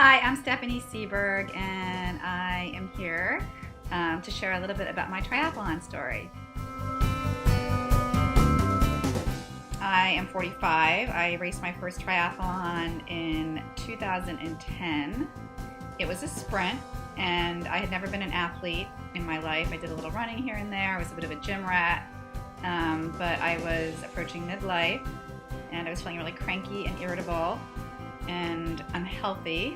Hi, I'm Stephanie Seberg, and I am here to share a little bit about my triathlon story. I am 45. I raced my first triathlon in 2010. It was a sprint, and I had never been an athlete in my life. I did a little running here and there. I was a bit of a gym rat, but I was approaching midlife, and I was feeling really cranky and irritable and unhealthy.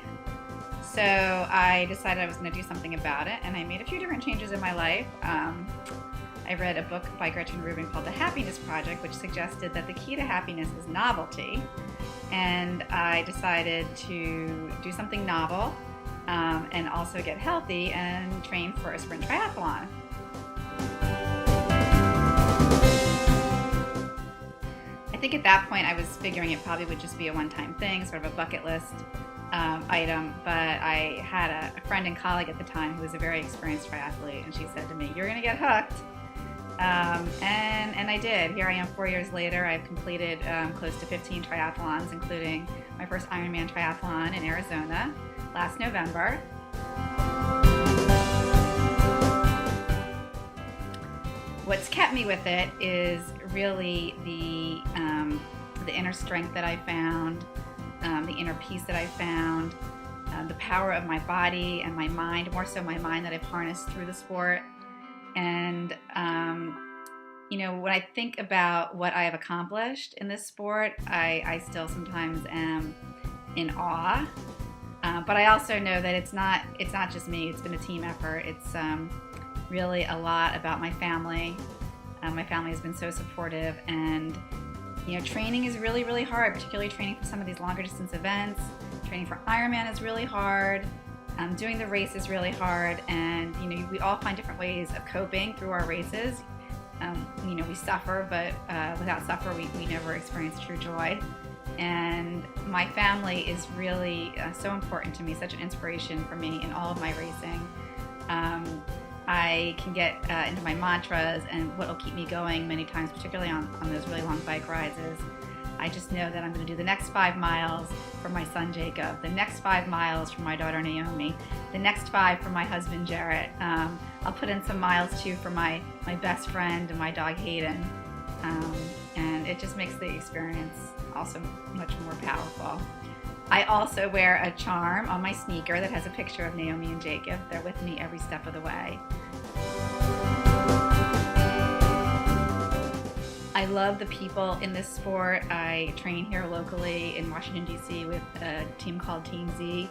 So I decided I was going to do something about it, and I made a few different changes in my life. I read a book by Gretchen Rubin called The Happiness Project, which suggested that the key to happiness is novelty. And I decided to do something novel and also get healthy and train for a sprint triathlon. I think at that point I was figuring it probably would just be a one-time thing, sort of a bucket list item, but I had a friend and colleague at the time who was a very experienced triathlete, and she said to me, "You're going to get hooked." And I did. Here I am 4 years later. I've completed close to 15 triathlons, including my first Ironman triathlon in Arizona last November. What's kept me with it is really the inner strength that I found, the inner peace that I found, the power of my body and my mind, more so my mind, that I've harnessed through the sport. And when I think about what I have accomplished in this sport, I still sometimes am in awe. But I also know that it's not just me. It's been a team effort. It's really a lot about my family. My family has been so supportive, and training is really, really hard, particularly training for some of these longer distance events. Training for Ironman is really hard. Doing the race is really hard, and we all find different ways of coping through our races. We suffer, but without suffer, we never experience true joy. And my family is really so important to me, such an inspiration for me in all of my racing. I can get into my mantras, and what will keep me going many times, particularly on those really long bike rides, is I just know that I'm going to do the next 5 miles for my son Jacob, the next 5 miles for my daughter Naomi, the next 5 for my husband Jarrett. I'll put in some miles too for my best friend and my dog Hayden. And it just makes the experience also much more powerful. I also wear a charm on my sneaker that has a picture of Naomi and Jacob. They're with me every step of the way. I love the people in this sport. I train here locally in Washington, D.C. with a team called Team Z.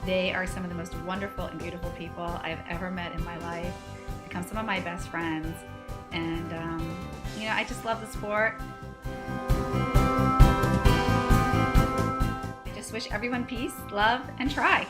They are some of the most wonderful and beautiful people I've ever met in my life. They become some of my best friends. And, I just love the sport. I just wish everyone peace, love, and try.